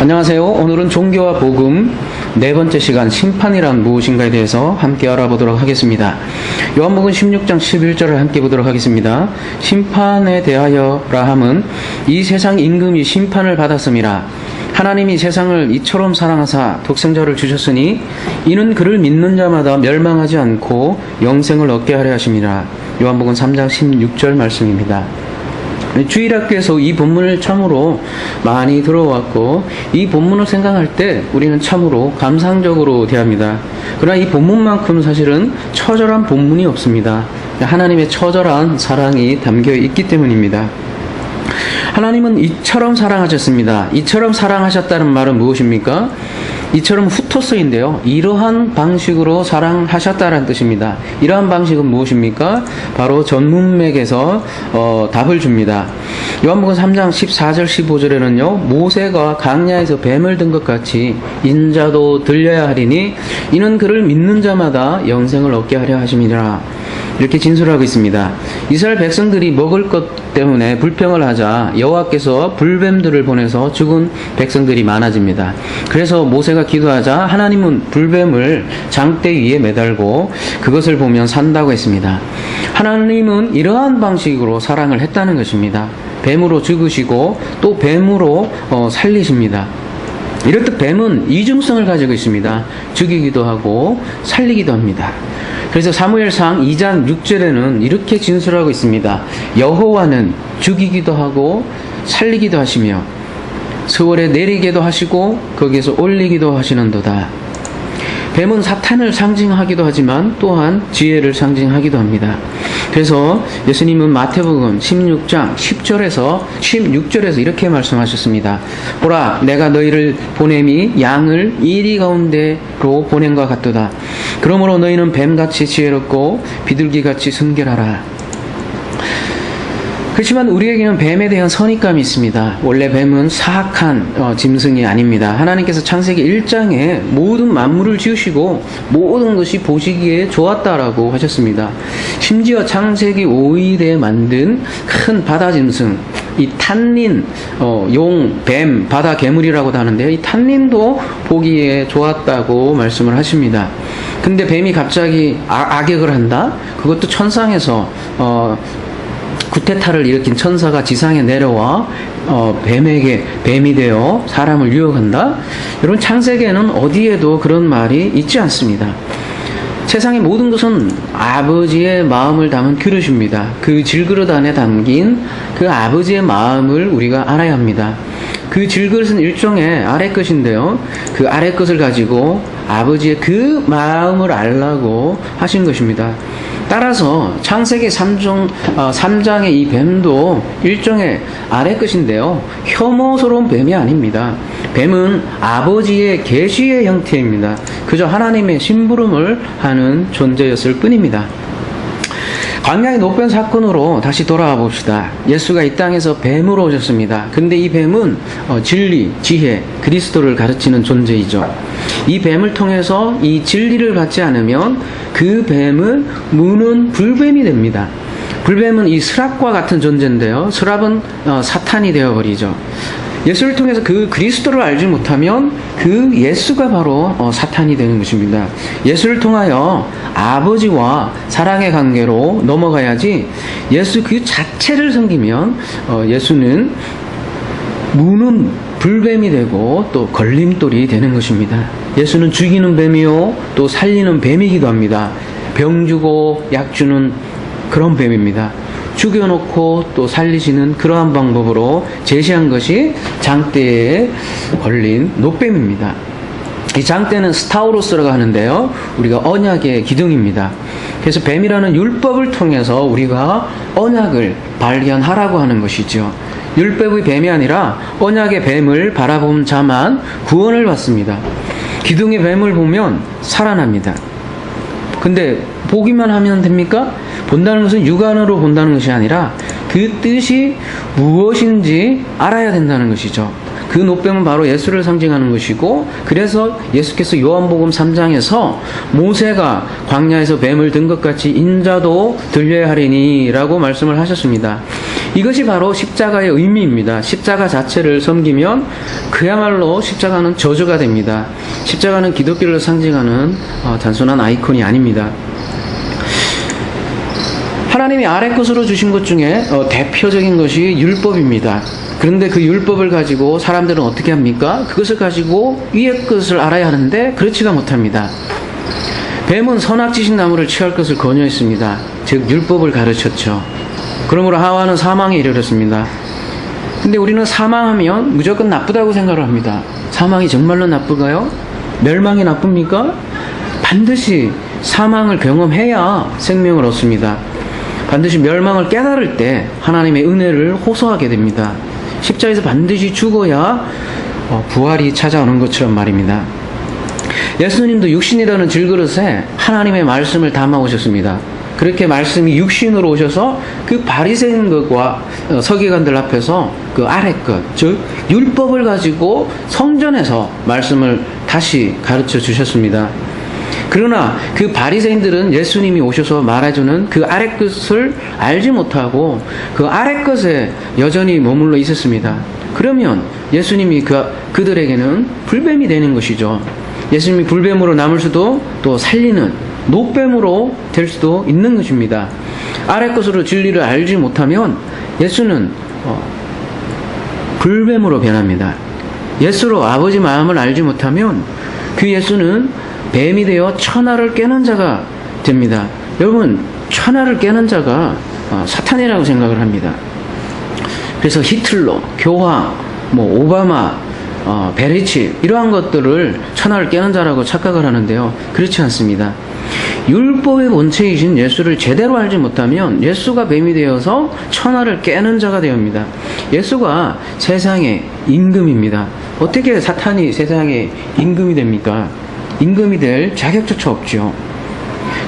안녕하세요. 오늘은 종교와 복음 네 번째 시간 심판이란 무엇인가에 대해서 함께 알아보도록 하겠습니다. 요한복음 16장 11절을 함께 보도록 하겠습니다. 심판에 대하여라 함은 이 세상 임금이 심판을 받았음이라. 하나님이 세상을 이처럼 사랑하사 독생자를 주셨으니 이는 그를 믿는 자마다 멸망하지 않고 영생을 얻게 하려 하심이라. 요한복음 3장 16절 말씀입니다. 주일학교에서 이 본문을 참으로 많이 들어왔고 이 본문을 생각할 때 우리는 참으로 감상적으로 대합니다. 그러나 이 본문만큼 사실은 처절한 본문이 없습니다. 하나님의 처절한 사랑이 담겨 있기 때문입니다. 하나님은 이처럼 사랑하셨습니다. 이처럼 사랑하셨다는 말은 무엇입니까? 이처럼 후토스인데요. 이러한 방식으로 사랑하셨다는 뜻입니다. 이러한 방식은 무엇입니까? 바로 전문맥에서 답을 줍니다. 요한복음 3장 14절 15절에는요. 모세가 광야에서 뱀을 든 것 같이 인자도 들려야 하리니 이는 그를 믿는 자마다 영생을 얻게 하려 하심이라. 이렇게 진술하고 있습니다. 이스라엘 백성들이 먹을 것 때문에 불평을 하자 여호와께서 불뱀들을 보내서 죽은 백성들이 많아집니다. 그래서 모세가 기도하자 하나님은 불뱀을 장대 위에 매달고 그것을 보면 산다고 했습니다. 하나님은 이러한 방식으로 사랑을 했다는 것입니다. 뱀으로 죽으시고 또 뱀으로 살리십니다. 이렇듯 뱀은 이중성을 가지고 있습니다. 죽이기도 하고 살리기도 합니다. 그래서 사무엘상 2장 6절에는 이렇게 진술하고 있습니다. 여호와는 죽이기도 하고 살리기도 하시며 스월에 내리게도 하시고 거기에서 올리기도 하시는도다. 뱀은 사탄을 상징하기도 하지만 또한 지혜를 상징하기도 합니다. 그래서 예수님은 마태복음 16장 16절에서 이렇게 말씀하셨습니다. 보라, 내가 너희를 보냄이 양을 이리 가운데로 보낸 것 같도다. 그러므로 너희는 뱀같이 지혜롭고 비둘기같이 순결하라. 그렇지만 우리에게는 뱀에 대한 선입감이 있습니다. 원래 뱀은 사악한 짐승이 아닙니다. 하나님께서 창세기 1장에 모든 만물을 지으시고 모든 것이 보시기에 좋았다라고 하셨습니다. 심지어 창세기 5일에 만든 큰 바다 짐승, 이 탄닌, 용, 뱀, 바다 괴물이라고도 하는데요. 이 탄닌도 보기에 좋았다고 말씀을 하십니다. 근데 뱀이 갑자기 악역을 한다? 그것도 천상에서 구테타를 일으킨 천사가 지상에 내려와 뱀에게 뱀이 되어 사람을 유혹한다? 여러분, 창세기에는 어디에도 그런 말이 있지 않습니다. 세상의 모든 것은 아버지의 마음을 담은 그릇입니다. 그 질그릇 안에 담긴 그 아버지의 마음을 우리가 알아야 합니다. 그 질그릇은 일종의 아랫것인데요. 그 아랫것을 가지고 아버지의 그 마음을 알라고 하신 것입니다. 따라서 창세기 3장의 이 뱀도 일종의 아랫것인데요. 혐오스러운 뱀이 아닙니다. 뱀은 아버지의 계시의 형태입니다. 그저 하나님의 심부름을 하는 존재였을 뿐입니다. 광야의 노뱀 사건으로 다시 돌아와 봅시다. 예수가 이 땅에서 뱀으로 오셨습니다. 근데 이 뱀은 진리, 지혜, 그리스도를 가르치는 존재이죠. 이 뱀을 통해서 이 진리를 받지 않으면 그 뱀을 무는 불뱀이 됩니다. 불뱀은 이 스랍과 같은 존재인데요. 스랍은 사탄이 되어버리죠. 예수를 통해서 그 그리스도를 알지 못하면 그 예수가 바로 사탄이 되는 것입니다. 예수를 통하여 아버지와 사랑의 관계로 넘어가야지 예수 그 자체를 섬기면 예수는 무는 불뱀이 되고 또 걸림돌이 되는 것입니다. 예수는 죽이는 뱀이요 또 살리는 뱀이기도 합니다. 병 주고 약 주는 그런 뱀입니다. 죽여놓고 또 살리시는 그러한 방법으로 제시한 것이 장대에 걸린 노뱀입니다. 이 장대는 스타우로스라고 하는데요. 우리가 언약의 기둥입니다. 그래서 뱀이라는 율법을 통해서 우리가 언약을 발견하라고 하는 것이죠. 율법의 뱀이 아니라 언약의 뱀을 바라본 자만 구원을 받습니다. 기둥의 뱀을 보면 살아납니다. 근데 보기만 하면 됩니까? 본다는 것은 육안으로 본다는 것이 아니라 그 뜻이 무엇인지 알아야 된다는 것이죠. 그 노뱀은 바로 예수를 상징하는 것이고, 그래서 예수께서 요한복음 3장에서 모세가 광야에서 뱀을 든 것 같이 인자도 들려야 하리니 라고 말씀을 하셨습니다. 이것이 바로 십자가의 의미입니다. 십자가 자체를 섬기면 그야말로 십자가는 저주가 됩니다. 십자가는 기독교를 상징하는 단순한 아이콘이 아닙니다. 하나님이 아래 것으로 주신 것 중에 대표적인 것이 율법입니다. 그런데 그 율법을 가지고 사람들은 어떻게 합니까? 그것을 가지고 위의 것을 알아야 하는데 그렇지가 못합니다. 뱀은 선악지식 나무를 취할 것을 권유했습니다. 즉 율법을 가르쳤죠. 그러므로 하와는 사망에 이르렀습니다. 근데 우리는 사망하면 무조건 나쁘다고 생각을 합니다. 사망이 정말로 나쁠까요? 멸망이 나쁩니까? 반드시 사망을 경험해야 생명을 얻습니다. 반드시 멸망을 깨달을 때 하나님의 은혜를 호소하게 됩니다. 십자가에서 반드시 죽어야 부활이 찾아오는 것처럼 말입니다. 예수님도 육신이라는 질그릇에 하나님의 말씀을 담아 오셨습니다. 그렇게 말씀이 육신으로 오셔서 그 바리새인들과 서기관들 앞에서 그 아래 것, 즉 율법을 가지고 성전에서 말씀을 다시 가르쳐 주셨습니다. 그러나 그 바리새인들은 예수님이 오셔서 말해주는 그 아래 것을 알지 못하고 그 아래 것에 여전히 머물러 있었습니다. 그러면 예수님이 그들에게는 불뱀이 되는 것이죠. 예수님이 불뱀으로 남을 수도 또 살리는 노뱀으로 될 수도 있는 것입니다. 아래 것으로 진리를 알지 못하면 예수는 불뱀으로 변합니다. 예수로 아버지 마음을 알지 못하면 그 예수는 뱀이 되어 천하를 깨는 자가 됩니다. 여러분, 천하를 깨는 자가 사탄이라고 생각을 합니다. 그래서 히틀러, 교황, 오바마, 베리치 이러한 것들을 천하를 깨는 자라고 착각을 하는데요. 그렇지 않습니다. 율법의 본체이신 예수를 제대로 알지 못하면 예수가 뱀이 되어서 천하를 깨는 자가 되옵니다. 예수가 세상의 임금입니다. 어떻게 사탄이 세상의 임금이 됩니까? 임금이 될 자격조차 없죠.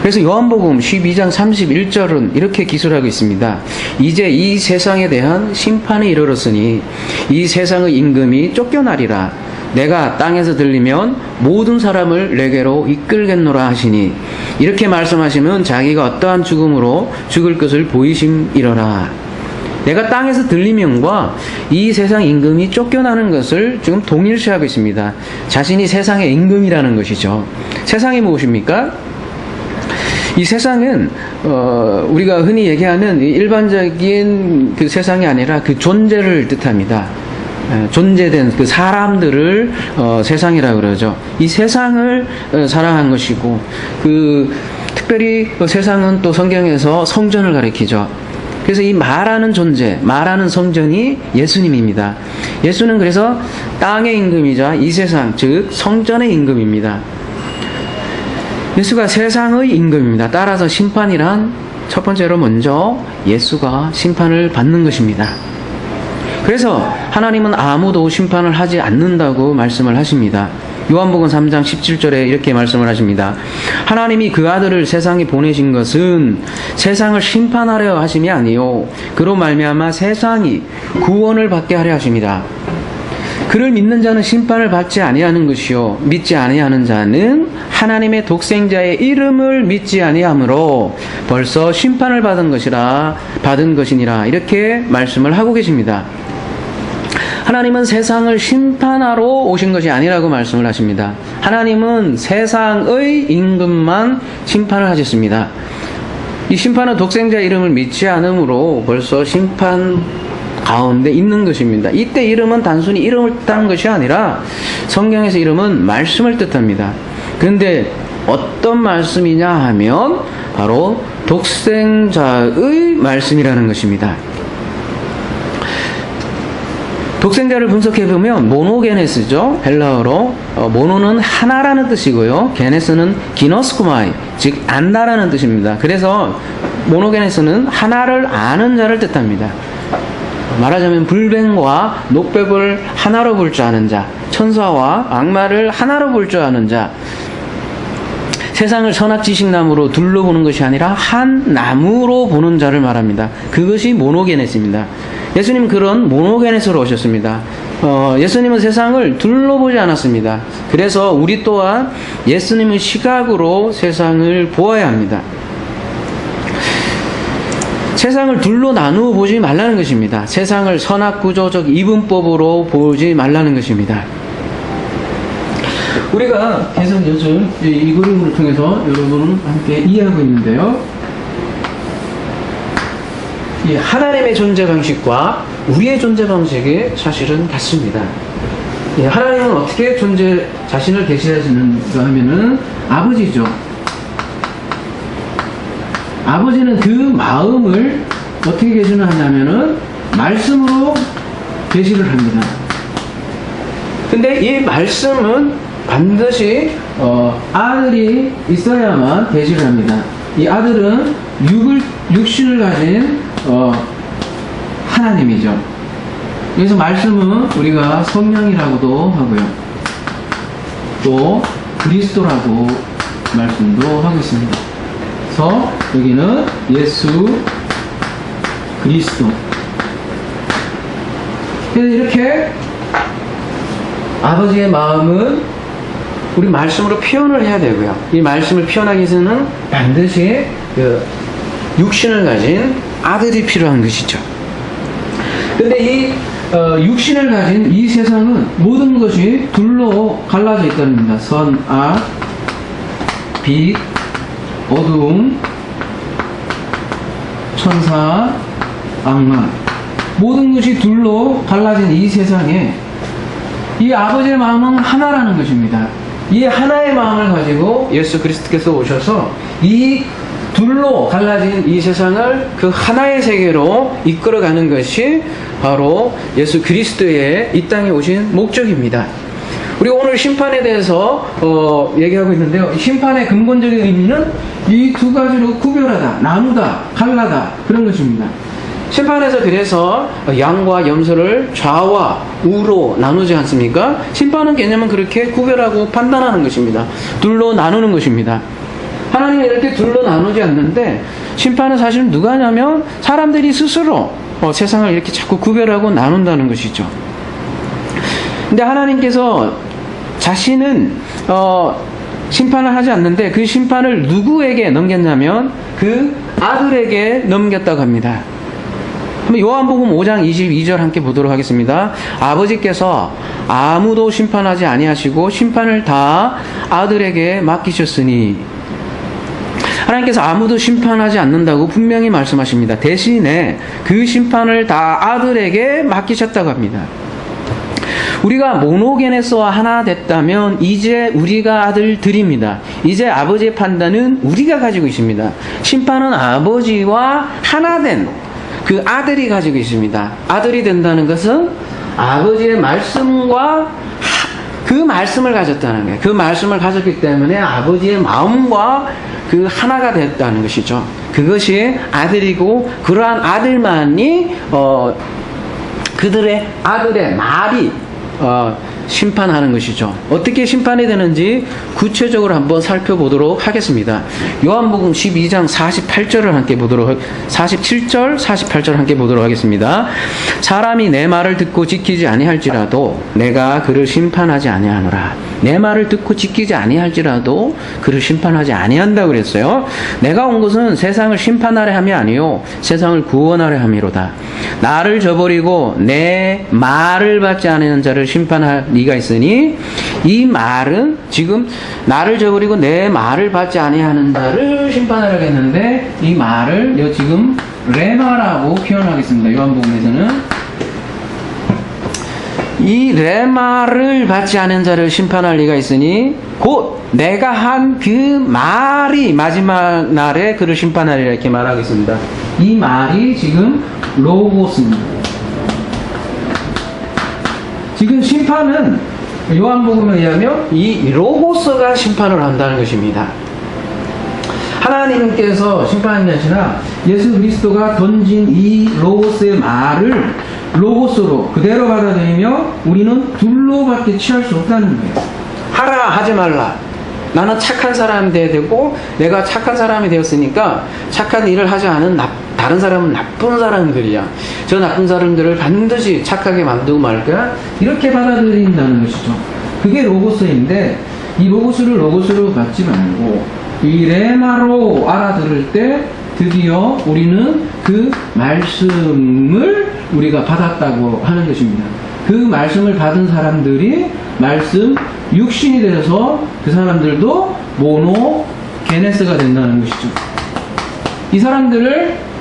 그래서 요한복음 12장 31절은 이렇게 기술하고 있습니다. 이제 이 세상에 대한 심판이 이르렀으니 이 세상의 임금이 쫓겨나리라. 내가 땅에서 들리면 모든 사람을 내게로 이끌겠노라 하시니, 이렇게 말씀하시면 자기가 어떠한 죽음으로 죽을 것을 보이심이러라. 내가 땅에서 들리면과 이 세상 임금이 쫓겨나는 것을 지금 동일시하고 있습니다. 자신이 세상의 임금이라는 것이죠. 세상이 무엇입니까? 이 세상은 우리가 흔히 얘기하는 일반적인 그 세상이 아니라 그 존재를 뜻합니다. 존재된 그 사람들을 세상이라고 그러죠. 이 세상을 사랑한 것이고, 특별히 세상은 또 성경에서 성전을 가리키죠. 그래서 이 말하는 존재, 말하는 성전이 예수님입니다. 예수는 그래서 땅의 임금이자 이 세상, 즉 성전의 임금입니다. 예수가 세상의 임금입니다. 따라서 심판이란 첫 번째로 먼저 예수가 심판을 받는 것입니다. 그래서 하나님은 아무도 심판을 하지 않는다고 말씀을 하십니다. 요한복음 3장 17절에 이렇게 말씀을 하십니다. 하나님이 그 아들을 세상에 보내신 것은 세상을 심판하려 하심이 아니요 그로 말미암아 세상이 구원을 받게 하려 하십니다. 그를 믿는 자는 심판을 받지 아니하는 것이요 믿지 아니하는 자는 하나님의 독생자의 이름을 믿지 아니하므로 벌써 심판을 받은 것이니라 이렇게 말씀을 하고 계십니다. 하나님은 세상을 심판하러 오신 것이 아니라고 말씀을 하십니다. 하나님은 세상의 임금만 심판을 하셨습니다. 이 심판은 독생자 이름을 믿지 않으므로 벌써 심판 가운데 있는 것입니다. 이때 이름은 단순히 이름을 뜻하는 것이 아니라 성경에서 이름은 말씀을 뜻합니다. 그런데 어떤 말씀이냐 하면 바로 독생자의 말씀이라는 것입니다. 독생자를 분석해보면 모노게네스죠. 헬라어로 모노는 하나라는 뜻이고요. 게네스는 기노스코마이, 즉 안다라는 뜻입니다. 그래서 모노게네스는 하나를 아는 자를 뜻합니다. 말하자면 불뱀과 녹뱀을 하나로 볼 줄 아는 자, 천사와 악마를 하나로 볼 줄 아는 자, 세상을 선악지식나무로 둘러보는 것이 아니라 한 나무로 보는 자를 말합니다. 그것이 모노게네스입니다. 예수님 그런 모노게네스로 오셨습니다. 예수님은 세상을 둘러보지 않았습니다. 그래서 우리 또한 예수님의 시각으로 세상을 보아야 합니다. 세상을 둘로 나누어 보지 말라는 것입니다. 세상을 선악구조적 이분법으로 보지 말라는 것입니다. 우리가 계속 요즘 이 그림을 통해서 여러분은 함께 이해하고 있는데요. 이 하나님의 존재 방식과 우리의 존재 방식이 사실은 같습니다. 하나님은 어떻게 자신을 계시하시는가 하면은 아버지죠. 아버지는 그 마음을 어떻게 계시하냐면은 말씀으로 계시를 합니다. 근데 이 말씀은 반드시 아들이 있어야만 계시를 합니다. 이 아들은 육신을 가진 하나님이죠. 그래서 말씀은 우리가 성령이라고도 하고요. 또 그리스도라고 말씀도 하고 있습니다. 그래서 여기는 예수 그리스도. 그래서 이렇게 아버지의 마음은 우리 말씀으로 표현을 해야 되고요. 이 말씀을 표현하기 위해서는 반드시 육신을 가진 아들이 필요한 것이죠. 근데 이 육신을 가진 이 세상은 모든 것이 둘로 갈라져 있다는 겁니다. 선, 악, 빛, 어두움, 천사, 악마. 모든 것이 둘로 갈라진 이 세상에 이 아버지의 마음은 하나라는 것입니다. 이 하나의 마음을 가지고 예수 그리스도께서 오셔서 이 둘로 갈라진 이 세상을 그 하나의 세계로 이끌어가는 것이 바로 예수 그리스도의 이 땅에 오신 목적입니다. 우리가 오늘 심판에 대해서 얘기하고 있는데요. 심판의 근본적인 의미는 이 두 가지로 구별하다, 나누다, 갈라다 그런 것입니다. 심판에서 그래서 양과 염소를 좌와 우로 나누지 않습니까? 심판은 개념은 그렇게 구별하고 판단하는 것입니다. 둘로 나누는 것입니다. 하나님은 이렇게 둘로 나누지 않는데 심판은 사실 누가 하냐면 사람들이 스스로 세상을 이렇게 자꾸 구별하고 나눈다는 것이죠. 근데 하나님께서 자신은 심판을 하지 않는데 그 심판을 누구에게 넘겼냐면 그 아들에게 넘겼다고 합니다. 한번 요한복음 5장 22절 함께 보도록 하겠습니다. 아버지께서 아무도 심판하지 아니하시고 심판을 다 아들에게 맡기셨으니. 하나님께서 아무도 심판하지 않는다고 분명히 말씀하십니다. 대신에 그 심판을 다 아들에게 맡기셨다고 합니다. 우리가 모노게네스와 하나 됐다면 이제 우리가 아들들입니다. 이제 아버지의 판단은 우리가 가지고 있습니다. 심판은 아버지와 하나 된 그 아들이 가지고 있습니다. 아들이 된다는 것은 아버지의 말씀과 그 말씀을 가졌다는 거예요. 그 말씀을 가졌기 때문에 아버지의 마음과 그 하나가 됐다는 것이죠. 그것이 아들이고 그러한 아들만이 그들의 아들의 말이 심판하는 것이죠. 어떻게 심판이 되는지 구체적으로 한번 살펴보도록 하겠습니다. 요한복음 12장 47절을 함께 보도록 47절, 48절 함께 보도록 하겠습니다. 사람이 내 말을 듣고 지키지 아니할지라도 내가 그를 심판하지 아니하노라. 내 말을 듣고 지키지 아니할지라도 그를 심판하지 아니한다고 그랬어요. 내가 온 것은 세상을 심판하려 함이 아니요 세상을 구원하려 함이로다. 나를 저버리고 내 말을 받지 않는 자를 심판할 리가 있으니 이 말은 지금 나를 저버리고 내 말을 받지 아니하는 자를 심판하려고 했는데 이 말을 지금 레마라고 표현하겠습니다. 요한복음에서는 이 레마를 받지 않은 자를 심판할 리가 있으니 곧 내가 한 그 말이 마지막 날에 그를 심판하리라 이렇게 말하고 있습니다. 이 말이 지금 로고스입니다. 지금 심판은 요한복음에 의하면 이 로고스가 심판을 한다는 것입니다. 하나님께서 심판하는 게 아니라 예수 그리스도가 던진 이 로고스의 말을 로고스로 그대로 받아들이며 우리는 둘로밖에 취할 수 없다는 거예요. 하라 하지 말라. 나는 착한 사람이 되어야 되고 내가 착한 사람이 되었으니까 착한 일을 하지 않은 다른 사람은 나쁜 사람들이야. 저 나쁜 사람들을 반드시 착하게 만들고 말 거야. 이렇게 받아들인다는 것이죠. 그게 로고스인데 이 로고스를 로고스로 받지 말고 이 레마로 알아들을 때 드디어 우리는 그 말씀을 우리가 받았다고 하는 것입니다. 그 말씀을 받은 사람들이 말씀 육신이 되어서 그 사람들도 모노게네스가 된다는 것이죠. 이 사람들을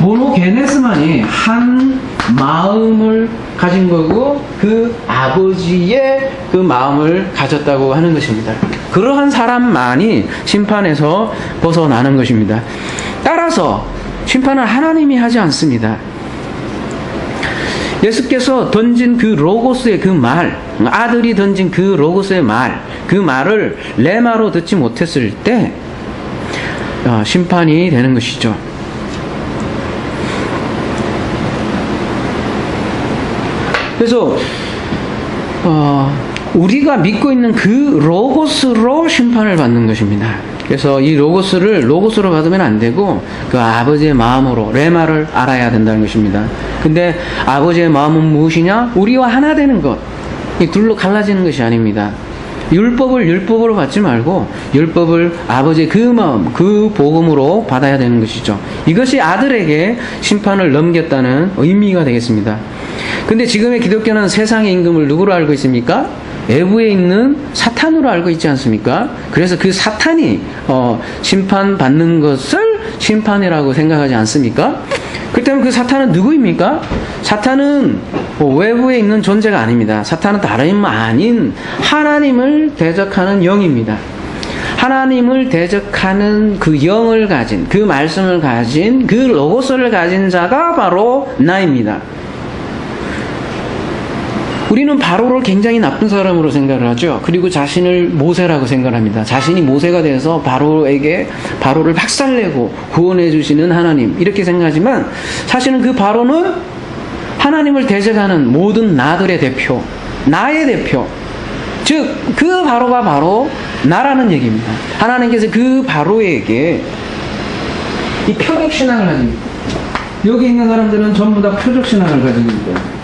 모노게네스만이 한 마음을 가진 거고 그 아버지의 그 마음을 가졌다고 하는 것입니다. 그러한 사람만이 심판에서 벗어나는 것입니다. 따라서 심판은 하나님이 하지 않습니다. 예수께서 던진 그 로고스의 그 말, 아들이 던진 그 로고스의 말, 그 말을 레마로 듣지 못했을 때 심판이 되는 것이죠. 그래서 우리가 믿고 있는 그 로고스로 심판을 받는 것입니다. 그래서 이 로고스를 로고스로 받으면 안 되고 그 아버지의 마음으로 레마를 알아야 된다는 것입니다. 근데 아버지의 마음은 무엇이냐? 우리와 하나 되는 것. 이 둘로 갈라지는 것이 아닙니다. 율법을 율법으로 받지 말고 율법을 아버지의 그 마음, 그 복음으로 받아야 되는 것이죠. 이것이 아들에게 심판을 넘겼다는 의미가 되겠습니다. 근데 지금의 기독교는 세상의 임금을 누구로 알고 있습니까? 외부에 있는 사탄으로 알고 있지 않습니까? 그래서 그 사탄이 심판받는 것을 심판이라고 생각하지 않습니까? 그렇다면 그 사탄은 누구입니까? 사탄은 외부에 있는 존재가 아닙니다. 사탄은 다름 아닌 하나님을 대적하는 영입니다. 하나님을 대적하는 그 영을 가진, 그 말씀을 가진, 그 로고스를 가진 자가 바로 나입니다. 우리는 바로를 굉장히 나쁜 사람으로 생각을 하죠. 그리고 자신을 모세라고 생각을 합니다. 자신이 모세가 돼서 바로를 박살내고 구원해 주시는 하나님 이렇게 생각하지만 사실은 그 바로는 하나님을 대적하는 모든 나들의 대표, 나의 대표, 즉 그 바로가 바로 나라는 얘기입니다. 하나님께서 그 바로에게 이 표적신앙을 가지고 있다. 여기 있는 사람들은 전부 다 표적신앙을 가지고 있다.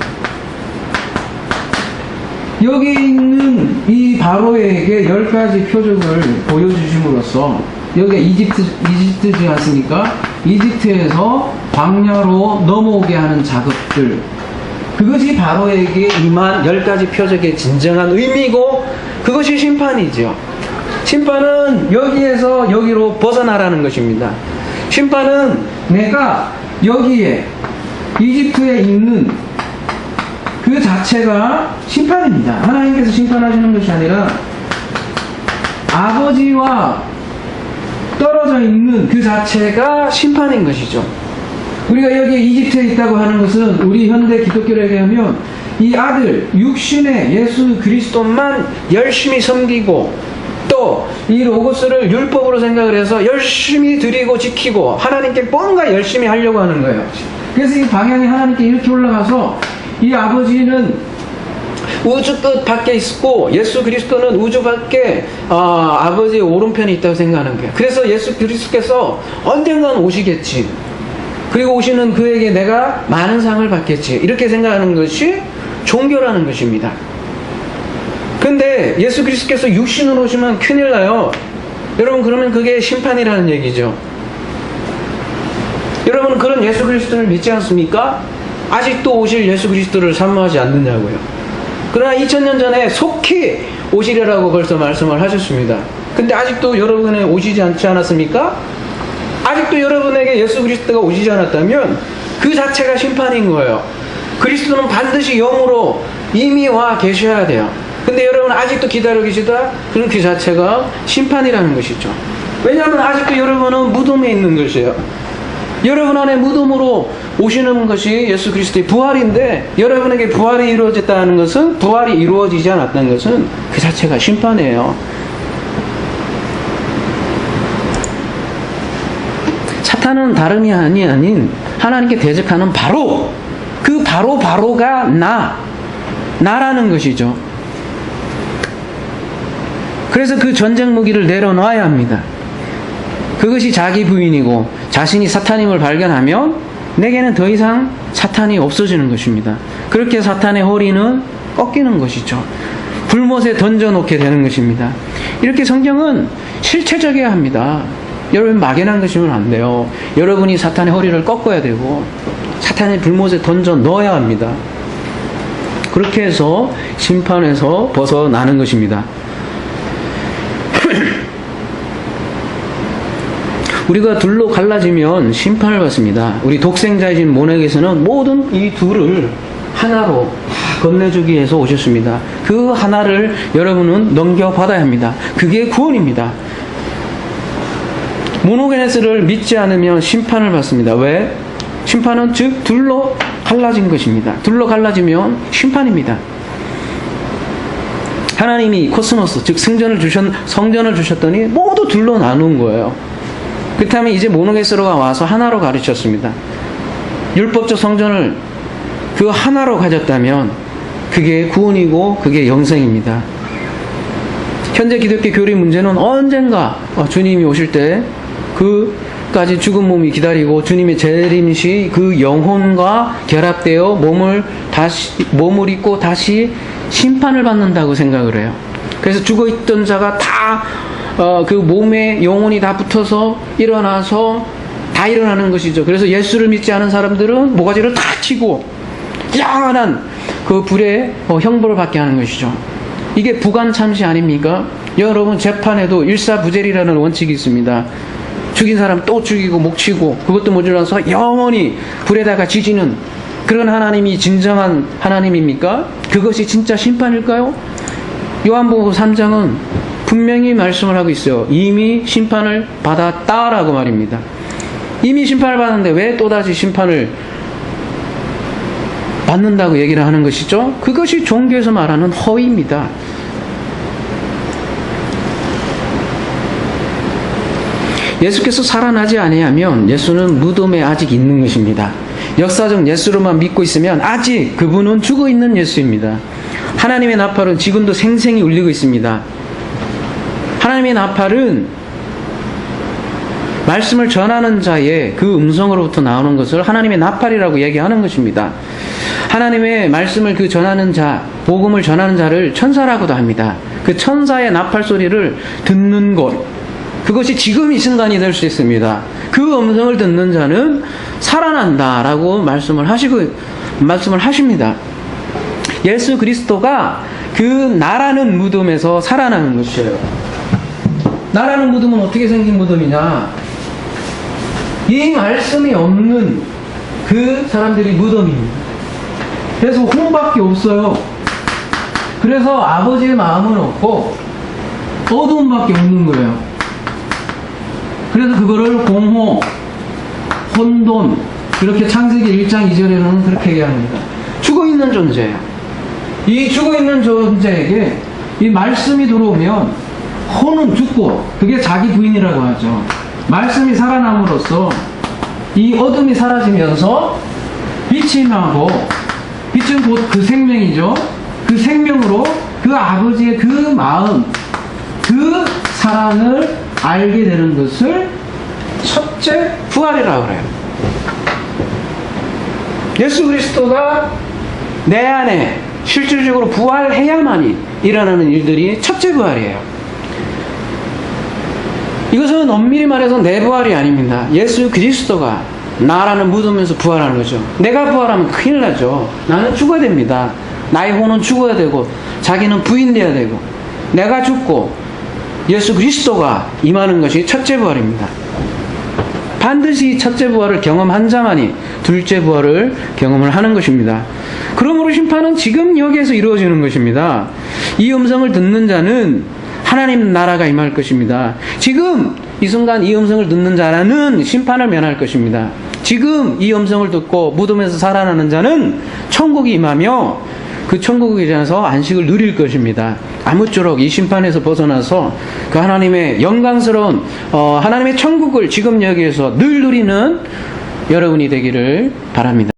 여기 있는 이 바로에게 10가지 표적을 보여주심으로써 여기가 이집트지 않습니까? 이집트에서 광야로 넘어오게 하는 작업들, 그것이 바로에게 임한 10가지 표적의 진정한 의미고 그것이 심판이죠. 심판은 여기에서 여기로 벗어나라는 것입니다. 심판은 내가 여기에 이집트에 있는 그 자체가 심판입니다. 하나님께서 심판하시는 것이 아니라 아버지와 떨어져 있는 그 자체가 심판인 것이죠. 우리가 여기 이집트에 있다고 하는 것은 우리 현대 기독교를 얘기하면 이 아들 육신의 예수 그리스도만 열심히 섬기고 또 이 로고스를 율법으로 생각을 해서 열심히 드리고 지키고 하나님께 뭔가 열심히 하려고 하는 거예요. 그래서 이 방향이 하나님께 이렇게 올라가서 이 아버지는 우주 끝 밖에 있고 예수 그리스도는 우주 밖에 아버지의 오른편에 있다고 생각하는 거예요. 그래서 예수 그리스도께서 언젠간 오시겠지. 그리고 오시는 그에게 내가 많은 상을 받겠지. 이렇게 생각하는 것이 종교라는 것입니다. 근데 예수 그리스도께서 육신으로 오시면 큰일 나요. 여러분, 그러면 그게 심판이라는 얘기죠. 여러분, 그런 예수 그리스도를 믿지 않습니까? 아직도 오실 예수 그리스도를 사모하지 않느냐고요. 그러나 2000년 전에 속히 오시리라고 벌써 말씀을 하셨습니다. 근데 아직도 여러분에 오시지 않지 않았습니까? 아직도 여러분에게 예수 그리스도가 오시지 않았다면 그 자체가 심판인 거예요. 그리스도는 반드시 영으로 이미 와 계셔야 돼요. 근데 여러분 아직도 기다리고 계시다? 그럼 그 자체가 심판이라는 것이죠. 왜냐하면 아직도 여러분은 무덤에 있는 것이에요. 여러분 안에 무덤으로 오시는 것이 예수 그리스도의 부활인데 여러분에게 부활이 이루어졌다는 것은, 부활이 이루어지지 않았다는 것은 그 자체가 심판이에요. 사탄은 다름이 아닌 하나님께 대적하는 바로, 그 바로가 나라는 것이죠. 그래서 그 전쟁 무기를 내려놔야 합니다. 그것이 자기 부인이고 자신이 사탄임을 발견하면 내게는 더 이상 사탄이 없어지는 것입니다. 그렇게 사탄의 허리는 꺾이는 것이죠. 불못에 던져놓게 되는 것입니다. 이렇게 성경은 실체적이어야 합니다. 여러분 막연한 것이면 안 돼요. 여러분이 사탄의 허리를 꺾어야 되고 사탄의 불못에 던져 넣어야 합니다. 그렇게 해서 심판에서 벗어나는 것입니다. 우리가 둘로 갈라지면 심판을 받습니다. 우리 독생자이신 모내께서는 모든 이 둘을 하나로 건네주기 위해서 오셨습니다. 그 하나를 여러분은 넘겨받아야 합니다. 그게 구원입니다. 모노게네스를 믿지 않으면 심판을 받습니다. 왜? 심판은 즉 둘로 갈라진 것입니다. 둘로 갈라지면 심판입니다. 하나님이 코스모스 즉 성전을 주셨더니 모두 둘로 나눈 거예요. 그렇다면 이제 모노게스로가 와서 하나로 가르쳤습니다. 율법적 성전을 그 하나로 가졌다면 그게 구원이고 그게 영생입니다. 현재 기독교 교리 문제는 언젠가 주님이 오실 때 그까지 죽은 몸이 기다리고 주님의 재림 시 그 영혼과 결합되어 몸을 입고 다시 심판을 받는다고 생각을 해요. 그래서 죽어있던 자가 다 그 몸에 영혼이 다 붙어서 일어나서 다 일어나는 것이죠. 그래서 예수를 믿지 않은 사람들은 모가지를 다 치고 영원한 그 불에 형벌을 받게 하는 것이죠. 이게 부관참시 아닙니까? 여러분 재판에도 일사부재리라는 원칙이 있습니다. 죽인 사람 또 죽이고 목 치고 그것도 모자라서 영원히 불에다가 지지는 그런 하나님이 진정한 하나님입니까? 그것이 진짜 심판일까요? 요한복음 3장은 분명히 말씀을 하고 있어요. 이미 심판을 받았다라고 말입니다. 이미 심판을 받았는데 왜 또다시 심판을 받는다고 얘기를 하는 것이죠? 그것이 종교에서 말하는 허위입니다. 예수께서 살아나지 아니하면 예수는 무덤에 아직 있는 것입니다. 역사적 예수로만 믿고 있으면 아직 그분은 죽어있는 예수입니다. 하나님의 나팔은 지금도 생생히 울리고 있습니다. 하나님의 나팔은 말씀을 전하는 자의 그 음성으로부터 나오는 것을 하나님의 나팔이라고 얘기하는 것입니다. 하나님의 말씀을 전하는 자, 복음을 전하는 자를 천사라고도 합니다. 그 천사의 나팔 소리를 듣는 곳, 그것이 지금 이 순간이 될 수 있습니다. 그 음성을 듣는 자는 살아난다라고 말씀을 하십니다. 예수 그리스도가 그 나라는 무덤에서 살아나는 것이에요. 나라는 무덤은 어떻게 생긴 무덤이냐? 이 말씀이 없는 그 사람들이 무덤입니다. 그래서 혼밖에 없어요. 그래서 아버지의 마음은 없고 어두움밖에 없는 거예요. 그래서 그거를 공허, 혼돈, 이렇게 창세기 1장 2절에는 그렇게 얘기합니다. 죽어있는 존재예요. 이 죽어있는 존재에게 이 말씀이 들어오면 혼은 죽고, 그게 자기 부인이라고 하죠. 말씀이 살아남으로써 이 어둠이 사라지면서 빛이 나고, 빛은 곧 그 생명이죠. 그 생명으로 그 아버지의 그 마음, 그 사랑을 알게 되는 것을 첫째 부활이라고 그래요. 예수 그리스도가 내 안에 실질적으로 부활해야만이 일어나는 일들이 첫째 부활이에요. 이것은 엄밀히 말해서 내 부활이 아닙니다. 예수 그리스도가 나라는 무덤에서 부활하는 거죠. 내가 부활하면 큰일 나죠. 나는 죽어야 됩니다. 나의 혼은 죽어야 되고 자기는 부인돼야 되고 내가 죽고 예수 그리스도가 임하는 것이 첫째 부활입니다. 반드시 첫째 부활을 경험한 자만이 둘째 부활을 경험을 하는 것입니다. 그러므로 심판은 지금 여기에서 이루어지는 것입니다. 이 음성을 듣는 자는 하나님 나라가 임할 것입니다. 지금 이 순간 이 음성을 듣는 자는 심판을 면할 것입니다. 지금 이 음성을 듣고 무덤에서 살아나는 자는 천국이 임하며 그 천국에 대해서 안식을 누릴 것입니다. 아무쪼록 이 심판에서 벗어나서 그 하나님의 영광스러운 하나님의 천국을 지금 여기에서 늘 누리는 여러분이 되기를 바랍니다.